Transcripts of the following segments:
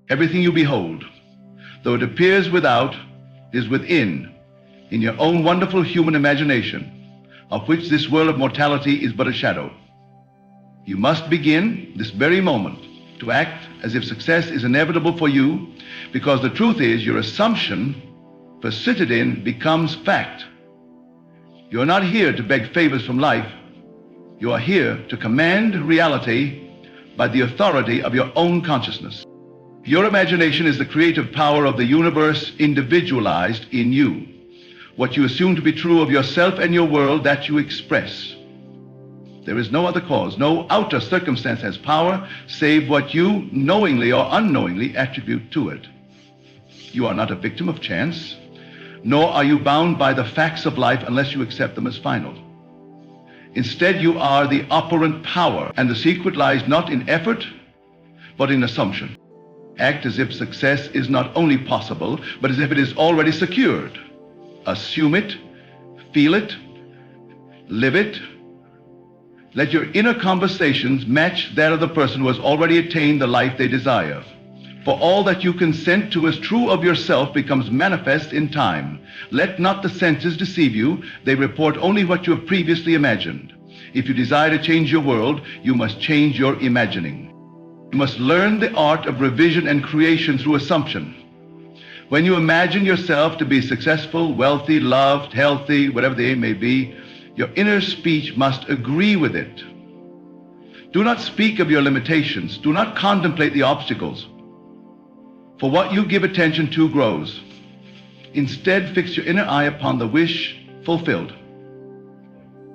Everything you behold, though it appears without, is within, in your own wonderful human imagination, of which this world of mortality is but a shadow. You must begin this very moment to act as if success is inevitable for you, because the truth is your assumption, persisted in, becomes fact. You are not here to beg favors from life. You are here to command reality by the authority of your own consciousness. Your imagination is the creative power of the universe individualized in you. What you assume to be true of yourself and your world, that you express. There is no other cause, no outer circumstance has power save what you knowingly or unknowingly attribute to it. You are not a victim of chance, nor are you bound by the facts of life unless you accept them as final. Instead, you are the operant power, and the secret lies not in effort, but in assumption. Act as if success is not only possible, but as if it is already secured. Assume it, feel it, live it. Let your inner conversations match that of the person who has already attained the life they desire. For all that you consent to as true of yourself becomes manifest in time. Let not the senses deceive you. They report only what you have previously imagined. If you desire to change your world, you must change your imagining. You must learn the art of revision and creation through assumption. When you imagine yourself to be successful, wealthy, loved, healthy, whatever the aim may be, your inner speech must agree with it. Do not speak of your limitations. Do not contemplate the obstacles. For what you give attention to grows. Instead, fix your inner eye upon the wish fulfilled.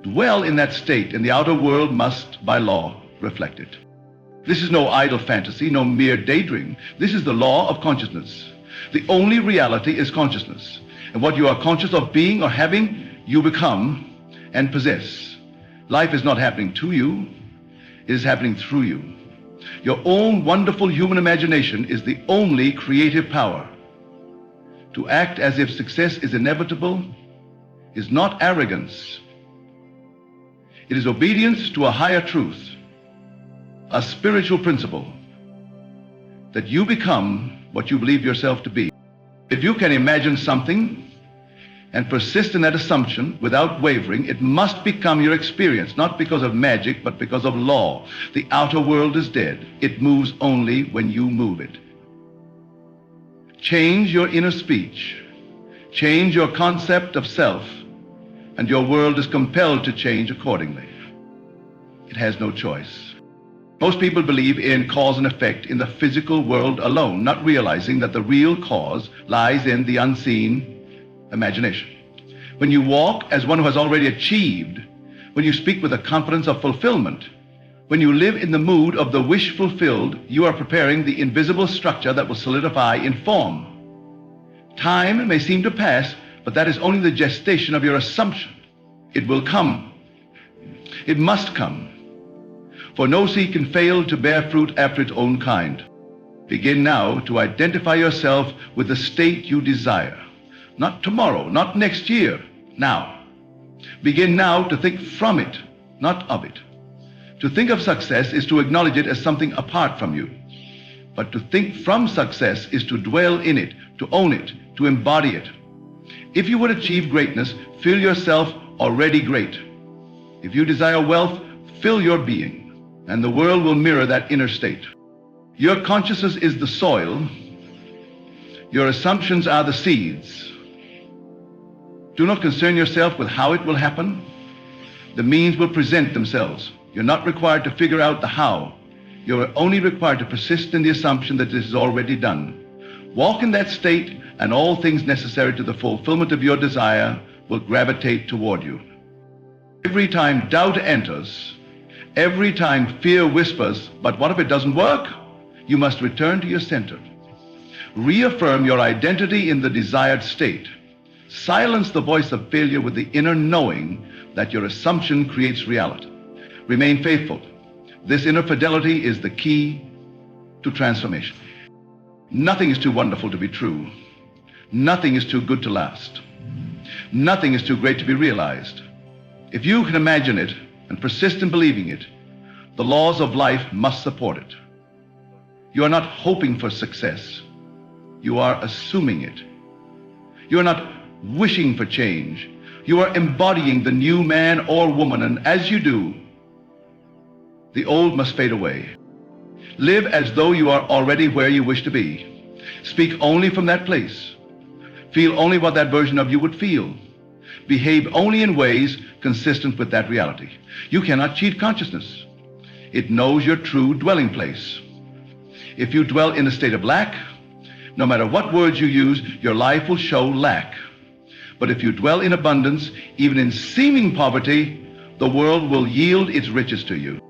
Dwell in that state, and the outer world must, by law, reflect it. This is no idle fantasy, no mere daydream. This is the law of consciousness. The only reality is consciousness. And what you are conscious of being or having, you become and possess. Life is not happening to you, it is happening through you. Your own wonderful human imagination is the only creative power. To act as if success is inevitable is not arrogance. It is obedience to a higher truth, a spiritual principle, that you become what you believe yourself to be. If you can imagine something and persist in that assumption without wavering, it must become your experience, not because of magic, but because of law. The outer world is dead. It moves only when you move it. Change your inner speech. Change your concept of self, and your world is compelled to change accordingly. It has no choice. Most people believe in cause and effect in the physical world alone, not realizing that the real cause lies in the unseen imagination. When you walk as one who has already achieved, when you speak with the confidence of fulfillment, when you live in the mood of the wish fulfilled, you are preparing the invisible structure that will solidify in form. Time may seem to pass, but that is only the gestation of your assumption. It will come. It must come. For no seed can fail to bear fruit after its own kind. Begin now to identify yourself with the state you desire. Not tomorrow, not next year, now. Begin now to think from it, not of it. To think of success is to acknowledge it as something apart from you. But to think from success is to dwell in it, to own it, to embody it. If you would achieve greatness, feel yourself already great. If you desire wealth, fill your being, and the world will mirror that inner state. Your consciousness is the soil. Your assumptions are the seeds. Do not concern yourself with how it will happen. The means will present themselves. You're not required to figure out the how. You're only required to persist in the assumption that this is already done. Walk in that state, and all things necessary to the fulfillment of your desire will gravitate toward you. Every time doubt enters, every time fear whispers, but what if it doesn't work? You must return to your center. Reaffirm your identity in the desired state. Silence the voice of failure with the inner knowing that your assumption creates reality. Remain faithful. This inner fidelity is the key to transformation. Nothing is too wonderful to be true. Nothing is too good to last. Nothing is too great to be realized. If you can imagine it and persist in believing it, the laws of life must support it. You are not hoping for success. You are assuming it. You are not wishing for change. You are embodying the new man or woman, and as you do, the old must fade away. Live as though you are already where you wish to be. Speak only from that place. Feel only what that version of you would feel. Behave only in ways consistent with that reality. You cannot cheat consciousness. It knows your true dwelling place. If you dwell in a state of lack, no matter what words you use, your life will show lack. But if you dwell in abundance, even in seeming poverty, the world will yield its riches to you.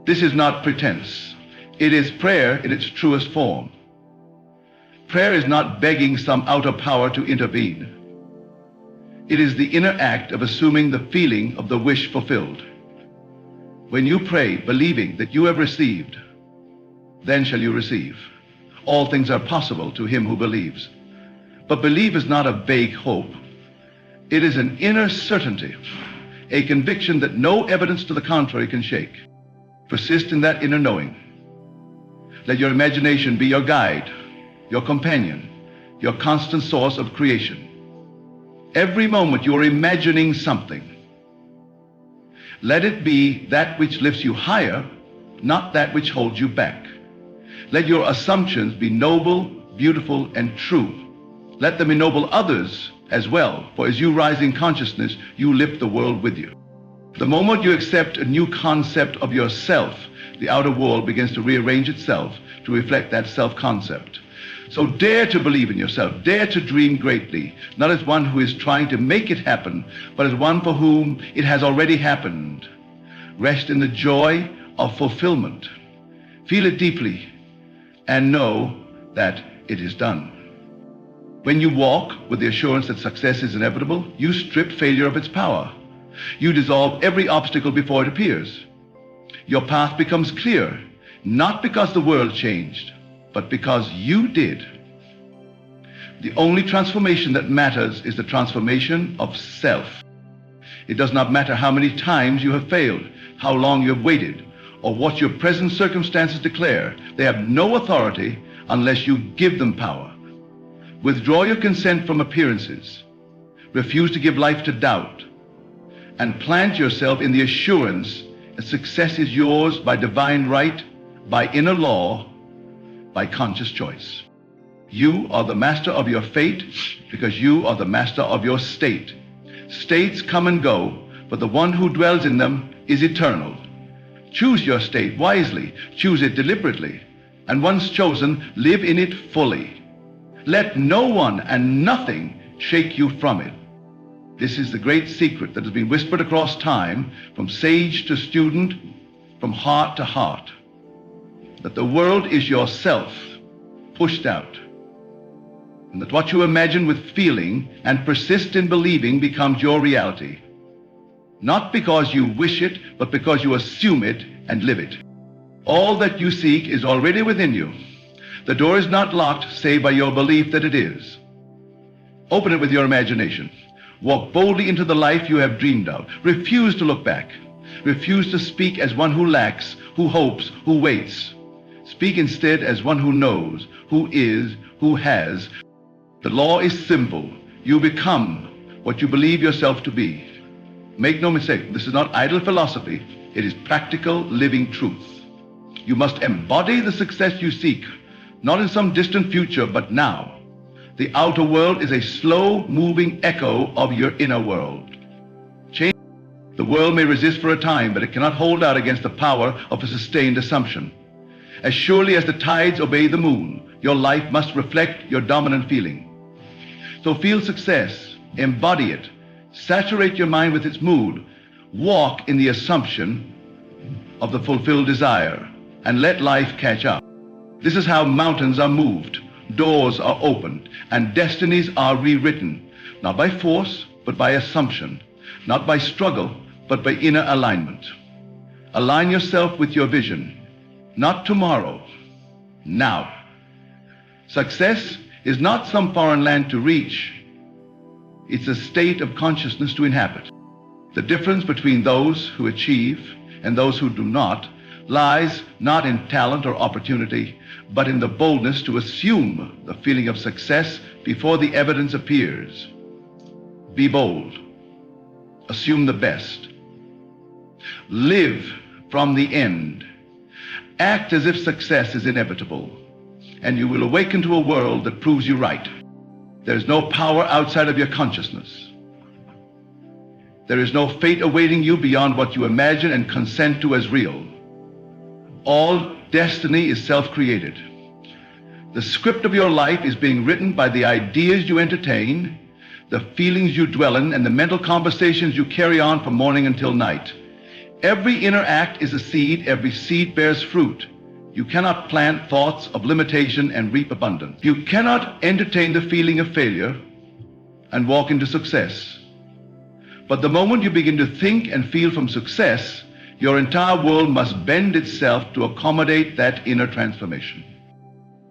This is not pretense. It is prayer in its truest form. Prayer is not begging some outer power to intervene. It is the inner act of assuming the feeling of the wish fulfilled. When you pray, believing that you have received, then shall you receive. All things are possible to him who believes. But belief is not a vague hope. It is an inner certainty, a conviction that no evidence to the contrary can shake. Persist in that inner knowing. Let your imagination be your guide, your companion, your constant source of creation. Every moment you are imagining something. Let it be that which lifts you higher, not that which holds you back. Let your assumptions be noble, beautiful, and true. Let them ennoble others as well, for as you rise in consciousness, you lift the world with you. The moment you accept a new concept of yourself, the outer world begins to rearrange itself to reflect that self-concept. So dare to believe in yourself, dare to dream greatly, not as one who is trying to make it happen, but as one for whom it has already happened. Rest in the joy of fulfillment. Feel it deeply and know that it is done. When you walk with the assurance that success is inevitable, you strip failure of its power. You dissolve every obstacle before it appears. Your path becomes clear, not because the world changed, but because you did. The only transformation that matters is the transformation of self. It does not matter how many times you have failed, how long you have waited, or what your present circumstances declare. They have no authority unless you give them power. Withdraw your consent from appearances. Refuse to give life to doubt. And plant yourself in the assurance that success is yours by divine right, by inner law, by conscious choice. You are the master of your fate because you are the master of your state. States come and go, but the one who dwells in them is eternal. Choose your state wisely, choose it deliberately, and once chosen, live in it fully. Let no one and nothing shake you from it. This is the great secret that has been whispered across time, from sage to student, from heart to heart, that the world is yourself pushed out, and that what you imagine with feeling and persist in believing becomes your reality, not because you wish it, but because you assume it and live it. All that you seek is already within you. The door is not locked save by your belief that it is. Open it with your imagination. Walk boldly into the life you have dreamed of. Refuse to look back. Refuse to speak as one who lacks, who hopes, who waits. Speak instead as one who knows, who is, who has. The law is simple. You become what you believe yourself to be. Make no mistake, this is not idle philosophy. It is practical, living truth. You must embody the success you seek, not in some distant future, but now. The outer world is a slow-moving echo of your inner world. Change. The world may resist for a time, but it cannot hold out against the power of a sustained assumption. As surely as the tides obey the moon, your life must reflect your dominant feeling. So feel success, embody it, saturate your mind with its mood, walk in the assumption of the fulfilled desire, and let life catch up. This is how mountains are moved, doors are opened, and destinies are rewritten, not by force, but by assumption, not by struggle, but by inner alignment. Align yourself with your vision, not tomorrow, now. Success is not some foreign land to reach. It's a state of consciousness to inhabit. The difference between those who achieve and those who do not lies not in talent or opportunity, but in the boldness to assume the feeling of success before the evidence appears. Be bold. Assume the best. Live from the end. Act as if success is inevitable, and you will awaken to a world that proves you right. There is no power outside of your consciousness. There is no fate awaiting you beyond what you imagine and consent to as real. All destiny is self-created. The script of your life is being written by the ideas you entertain, the feelings you dwell in, and the mental conversations you carry on from morning until night. Every inner act is a seed. Every seed bears fruit. You cannot plant thoughts of limitation and reap abundance. You cannot entertain the feeling of failure and walk into success. But the moment you begin to think and feel from success, your entire world must bend itself to accommodate that inner transformation.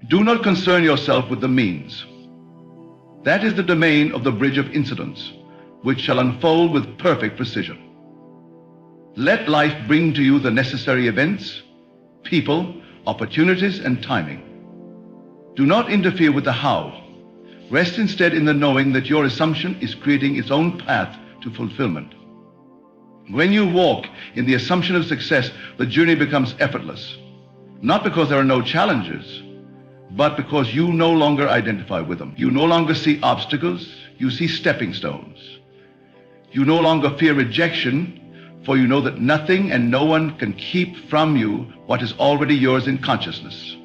Do not concern yourself with the means. That is the domain of the bridge of incidents, which shall unfold with perfect precision. Let life bring to you the necessary events, people, opportunities, and timing. Do not interfere with the how. Rest instead in the knowing that your assumption is creating its own path to fulfillment. When you walk in the assumption of success, the journey becomes effortless, not because there are no challenges, but because you no longer identify with them. You no longer see obstacles, you see stepping stones. You no longer fear rejection, for you know that nothing and no one can keep from you what is already yours in consciousness.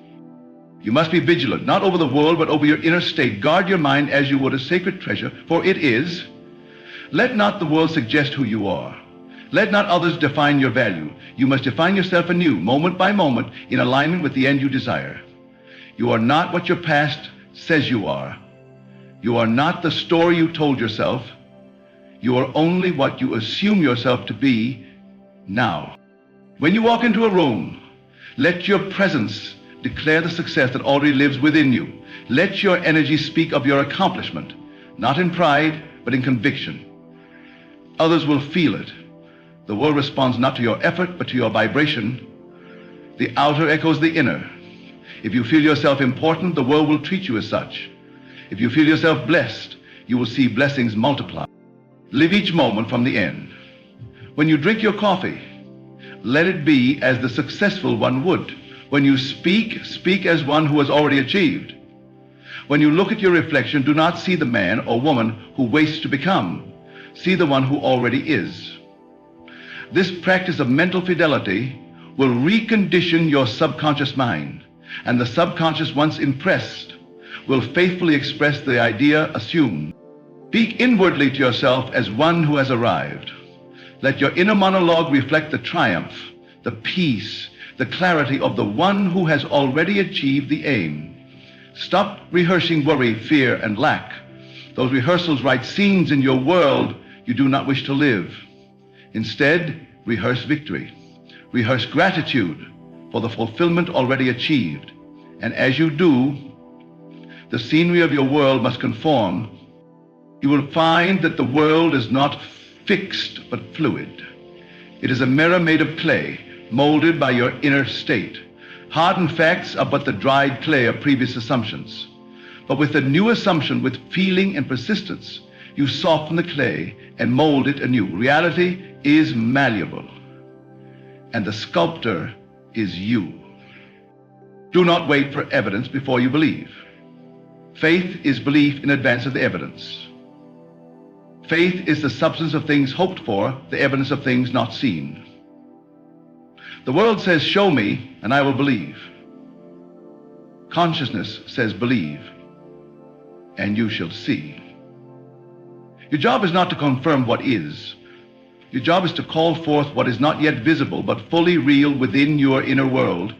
You must be vigilant, not over the world, but over your inner state. Guard your mind as you would a sacred treasure, for it is. Let not the world suggest who you are. Let not others define your value. You must define yourself anew, moment by moment, in alignment with the end you desire. You are not what your past says you are. You are not the story you told yourself. You are only what you assume yourself to be now. When you walk into a room, let your presence declare the success that already lives within you. Let your energy speak of your accomplishment, not in pride, but in conviction. Others will feel it. The world responds not to your effort, but to your vibration. The outer echoes the inner. If you feel yourself important, the world will treat you as such. If you feel yourself blessed, you will see blessings multiply. Live each moment from the end. When you drink your coffee, let it be as the successful one would. When you speak, speak as one who has already achieved. When you look at your reflection, do not see the man or woman who waits to become. See the one who already is. This practice of mental fidelity will recondition your subconscious mind, and the subconscious, once impressed, will faithfully express the idea assumed. Speak inwardly to yourself as one who has arrived. Let your inner monologue reflect the triumph, the peace, the clarity of the one who has already achieved the aim. Stop rehearsing worry, fear, and lack. Those rehearsals write scenes in your world you do not wish to live. Instead, rehearse victory. Rehearse gratitude for the fulfillment already achieved. And as you do, the scenery of your world must conform. You will find that the world is not fixed but fluid. It is a mirror made of clay, molded by your inner state. Hardened facts are but the dried clay of previous assumptions. But with the new assumption, with feeling and persistence, you soften the clay and mold it anew. Reality is malleable, and the sculptor is you. Do not wait for evidence before you believe. Faith is belief in advance of the evidence. Faith is the substance of things hoped for, the evidence of things not seen. The world says, show me, and I will believe. Consciousness says, believe, and you shall see. Your job is not to confirm what is. Your job is to call forth what is not yet visible, but fully real within your inner world.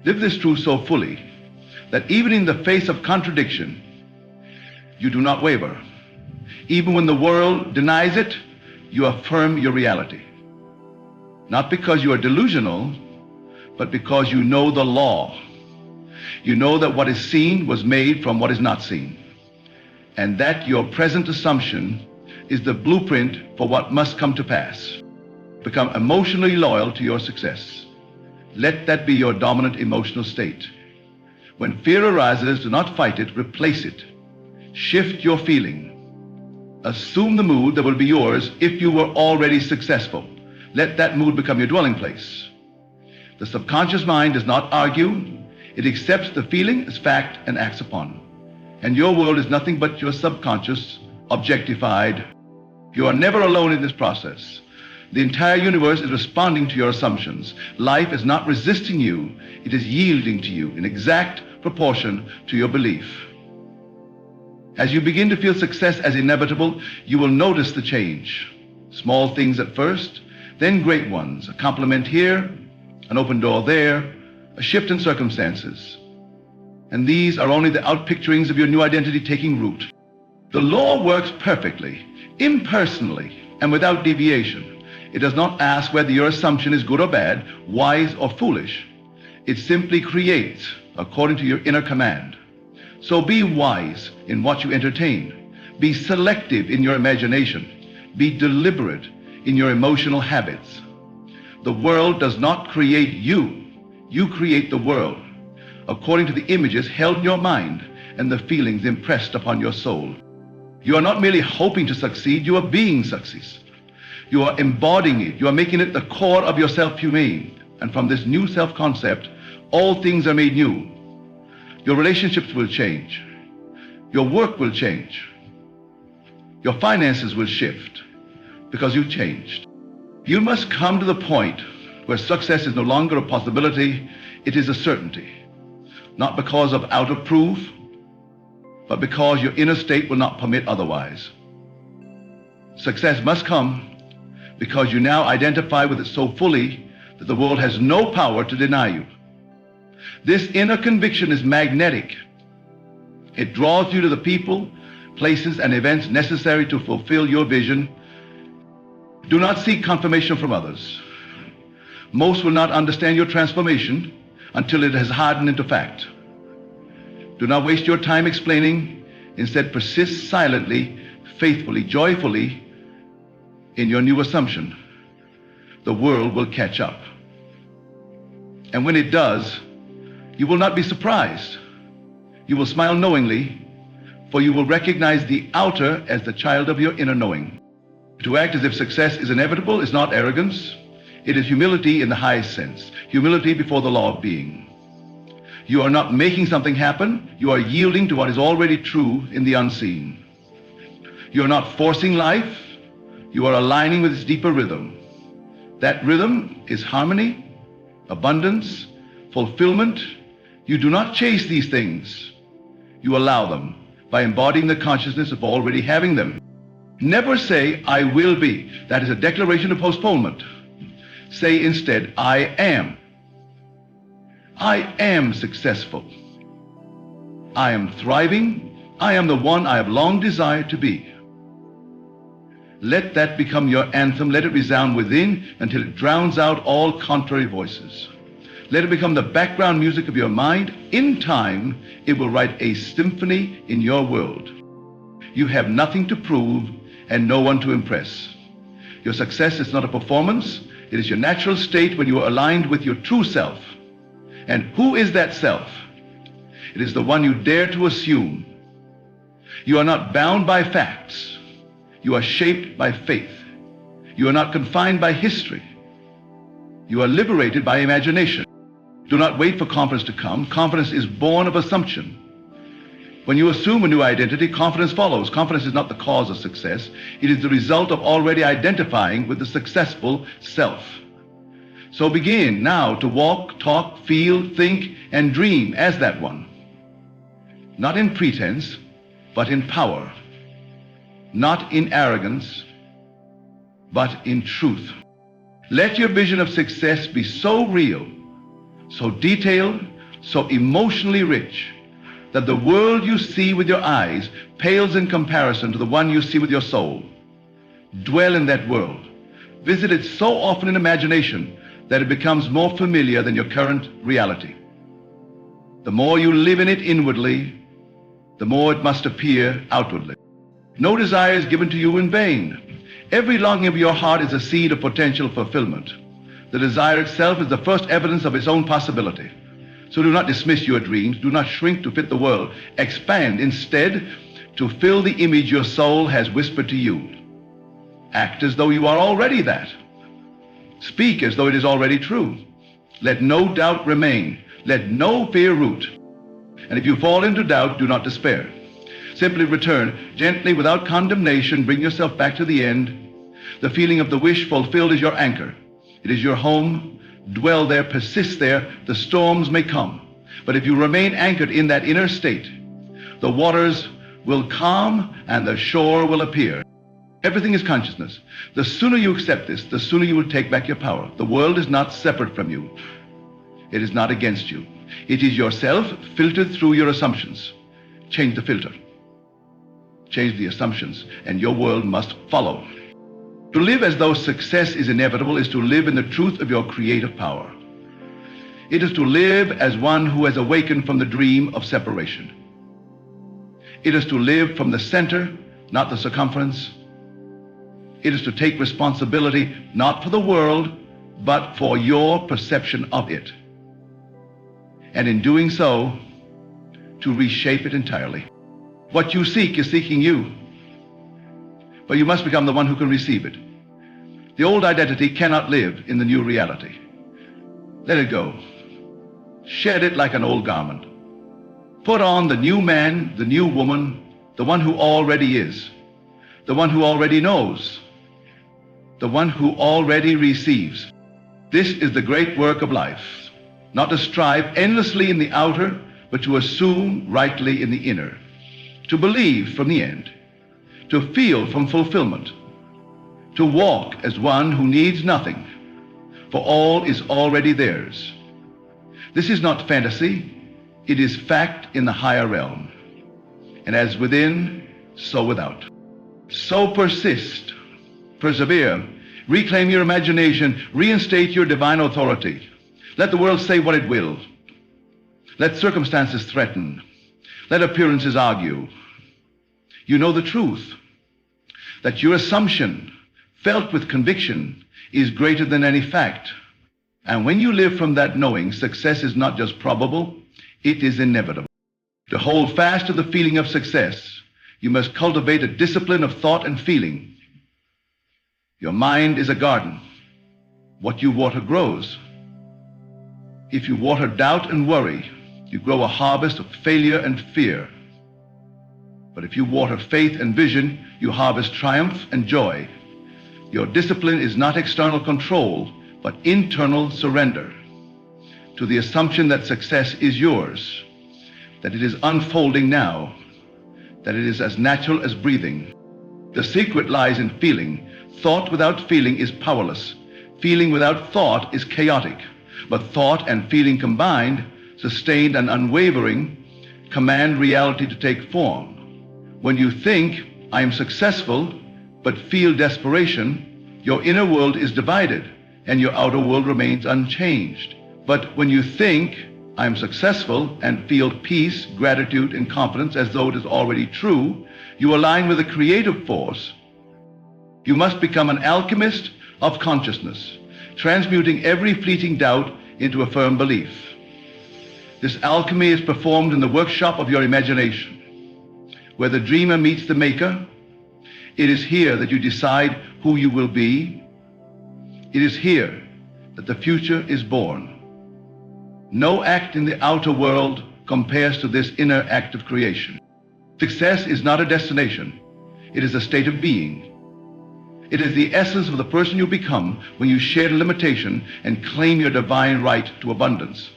Live this truth so fully that even in the face of contradiction, you do not waver. Even when the world denies it, you affirm your reality. Not because you are delusional, but because you know the law. You know that what is seen was made from what is not seen, and that your present assumption is the blueprint for what must come to pass. Become emotionally loyal to your success. Let that be your dominant emotional state. When fear arises, do not fight it, replace it. Shift your feeling. Assume the mood that will be yours if you were already successful. Let that mood become your dwelling place. The subconscious mind does not argue. It accepts the feeling as fact and acts upon. And your world is nothing but your subconscious, objectified. You are never alone in this process. The entire universe is responding to your assumptions. Life is not resisting you. It is yielding to you in exact proportion to your belief. As you begin to feel success as inevitable, you will notice the change. Small things at first, then great ones. A compliment here, an open door there, a shift in circumstances. And these are only the outpicturings of your new identity taking root. The law works perfectly, impersonally, and without deviation. It does not ask whether your assumption is good or bad, wise or foolish. It simply creates according to your inner command. So be wise in what you entertain. Be selective in your imagination. Be deliberate in your emotional habits. The world does not create you. You create the world according to the images held in your mind and the feelings impressed upon your soul. You are not merely hoping to succeed, you are being success. You are embodying it. You are making it the core of your self-humane. And from this new self-concept, all things are made new. Your relationships will change. Your work will change. Your finances will shift because you've changed. You must come to the point where success is no longer a possibility, it is a certainty. Not because of outer proof, but because your inner state will not permit otherwise. Success must come because you now identify with it so fully that the world has no power to deny you. This inner conviction is magnetic. It draws you to the people, places, and events necessary to fulfill your vision. Do not seek confirmation from others. Most will not understand your transformation until it has hardened into fact. Do not waste your time explaining. Instead, persist silently, faithfully, joyfully in your new assumption. The world will catch up. And when it does, you will not be surprised. You will smile knowingly, for you will recognize the outer as the child of your inner knowing. To act as if success is inevitable is not arrogance. It is humility in the highest sense. Humility before the law of being. You are not making something happen. You are yielding to what is already true in the unseen. You are not forcing life. You are aligning with its deeper rhythm. That rhythm is harmony, abundance, fulfillment. You do not chase these things. You allow them by embodying the consciousness of already having them. Never say, I will be. That is a declaration of postponement. Say instead, I am. I am successful. I am thriving. I am the one I have long desired to be. Let that become your anthem. Let it resound within until it drowns out all contrary voices. Let it become the background music of your mind. In time, it will write a symphony in your world. You have nothing to prove and no one to impress. Your success is not a performance. It is your natural state when you are aligned with your true self. And who is that self? It is the one you dare to assume. You are not bound by facts. You are shaped by faith. You are not confined by history. You are liberated by imagination. Do not wait for confidence to come. Confidence is born of assumption. When you assume a new identity, confidence follows. Confidence is not the cause of success. It is the result of already identifying with the successful self. So begin now to walk, talk, feel, think, and dream as that one. Not in pretense, but in power. Not in arrogance, but in truth. Let your vision of success be so real, so detailed, so emotionally rich, that the world you see with your eyes pales in comparison to the one you see with your soul. Dwell in that world. Visit it so often in imagination that it becomes more familiar than your current reality. The more you live in it inwardly, the more it must appear outwardly. No desire is given to you in vain. Every longing of your heart is a seed of potential fulfillment. The desire itself is the first evidence of its own possibility. So do not dismiss your dreams. Do not shrink to fit the world. Expand instead to fill the image your soul has whispered to you. Act as though you are already that. Speak as though it is already true. Let no doubt remain. Let no fear root. And if you fall into doubt, do not despair. Simply return gently without condemnation. Bring yourself back to the end. The feeling of the wish fulfilled is your anchor. It is your home. Dwell there, persist there. The storms may come. But if you remain anchored in that inner state, the waters will calm and the shore will appear. Everything is consciousness. The sooner you accept this, the sooner you will take back your power. The world is not separate from you. It is not against you. It is yourself filtered through your assumptions. Change the filter. Change the assumptions, and your world must follow. To live as though success is inevitable is to live in the truth of your creative power. It is to live as one who has awakened from the dream of separation. It is to live from the center, not the circumference. It is to take responsibility not for the world, but for your perception of it. And in doing so, to reshape it entirely. What you seek is seeking you, but you must become the one who can receive it. The old identity cannot live in the new reality. Let it go. Shed it like an old garment. Put on the new man, the new woman, the one who already is, the one who already knows, the one who already receives. This is the great work of life. Not to strive endlessly in the outer, but to assume rightly in the inner. To believe from the end. To feel from fulfillment. To walk as one who needs nothing, for all is already theirs. This is not fantasy, it is fact in the higher realm. And as within, so without. So persist, persevere, reclaim your imagination, reinstate your divine authority. Let the world say what it will. Let circumstances threaten. Let appearances argue. You know the truth, that your assumption, felt with conviction, is greater than any fact. And when you live from that knowing, success is not just probable, it is inevitable. To hold fast to the feeling of success, you must cultivate a discipline of thought and feeling. Your mind is a garden. What you water grows. If you water doubt and worry, you grow a harvest of failure and fear. But if you water faith and vision, you harvest triumph and joy. Your discipline is not external control, but internal surrender to the assumption that success is yours, that it is unfolding now, that it is as natural as breathing. The secret lies in feeling. Thought without feeling is powerless. Feeling without thought is chaotic. But thought and feeling combined, sustained and unwavering, command reality to take form. When you think, I am successful, but feel desperation, your inner world is divided and your outer world remains unchanged. But when you think, I am successful, and feel peace, gratitude, and confidence as though it is already true, you align with a creative force. You must become an alchemist of consciousness, transmuting every fleeting doubt into a firm belief. This alchemy is performed in the workshop of your imagination, where the dreamer meets the maker. It is here that you decide who you will be. It is here that the future is born. No act in the outer world compares to this inner act of creation. Success is not a destination. It is a state of being. It is the essence of the person you become when you shed limitation and claim your divine right to abundance.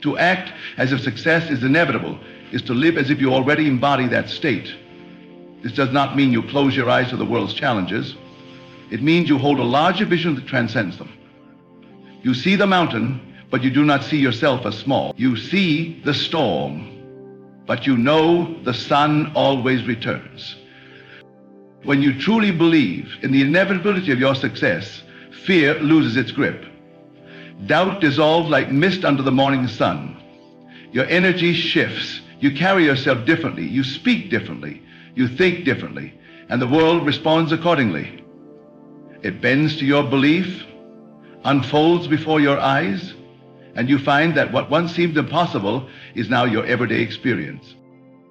To act as if success is inevitable is to live as if you already embody that state. This does not mean you close your eyes to the world's challenges. It means you hold a larger vision that transcends them. You see the mountain, but you do not see yourself as small. You see the storm, but you know the sun always returns. When you truly believe in the inevitability of your success, fear loses its grip. Doubt dissolves like mist under the morning sun. Your energy shifts. You carry yourself differently. You speak differently. You think differently. And the world responds accordingly. It bends to your belief, unfolds before your eyes, and you find that what once seemed impossible is now your everyday experience.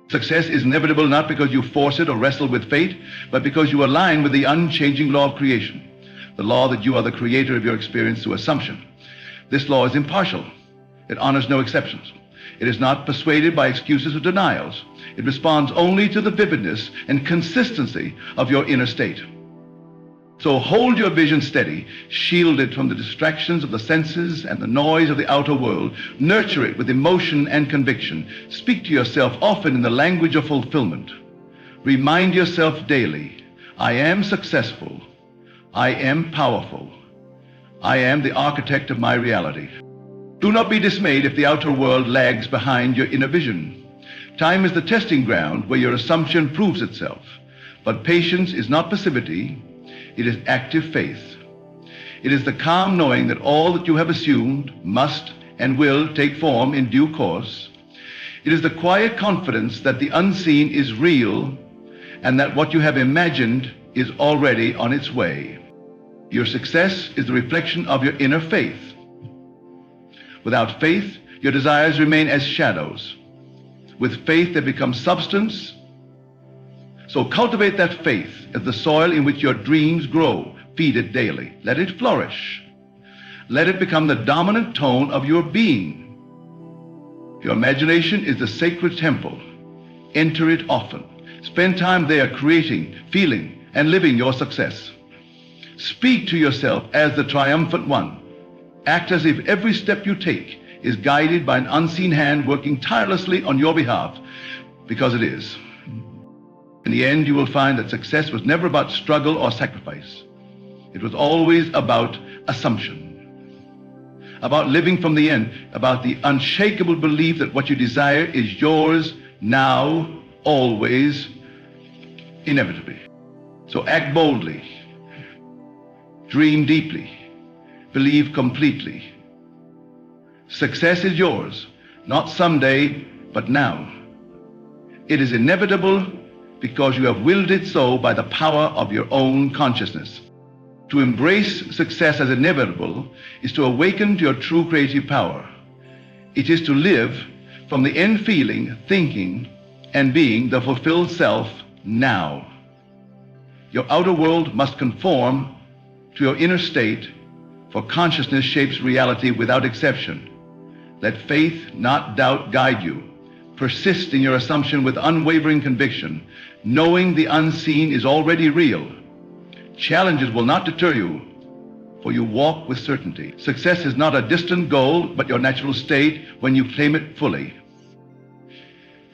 Success is inevitable not because you force it or wrestle with fate, but because you align with the unchanging law of creation, the law that you are the creator of your experience through assumption. This law is impartial. It honors no exceptions. It is not persuaded by excuses or denials. It responds only to the vividness and consistency of your inner state. So hold your vision steady, shield it from the distractions of the senses and the noise of the outer world. Nurture it with emotion and conviction. Speak to yourself often in the language of fulfillment. Remind yourself daily, I am successful. I am powerful. I am the architect of my reality. Do not be dismayed if the outer world lags behind your inner vision. Time is the testing ground where your assumption proves itself. But patience is not passivity. It is active faith. It is the calm knowing that all that you have assumed must and will take form in due course. It is the quiet confidence that the unseen is real and that what you have imagined is already on its way. Your success is the reflection of your inner faith. Without faith, your desires remain as shadows. With faith, they become substance. So cultivate that faith as the soil in which your dreams grow. Feed it daily. Let it flourish. Let it become the dominant tone of your being. Your imagination is the sacred temple. Enter it often. Spend time there creating, feeling, and living your success. Speak to yourself as the triumphant one. Act as if every step you take is guided by an unseen hand working tirelessly on your behalf, because it is. In the end, you will find that success was never about struggle or sacrifice. It was always about assumption, about living from the end, about the unshakable belief that what you desire is yours now, always, inevitably. So act boldly, dream deeply, believe completely. Success is yours, not someday, but now. It is inevitable because you have willed it so by the power of your own consciousness. To embrace success as inevitable is to awaken to your true creative power. It is to live from the end feeling, thinking, and being the fulfilled self now. Your outer world must conform to your inner state, for consciousness shapes reality without exception. Let faith, not doubt, guide you. Persist in your assumption with unwavering conviction, knowing the unseen is already real. Challenges will not deter you, for you walk with certainty. Success is not a distant goal, but your natural state when you claim it fully.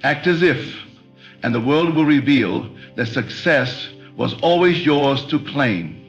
Act as if, and the world will reveal that success was always yours to claim.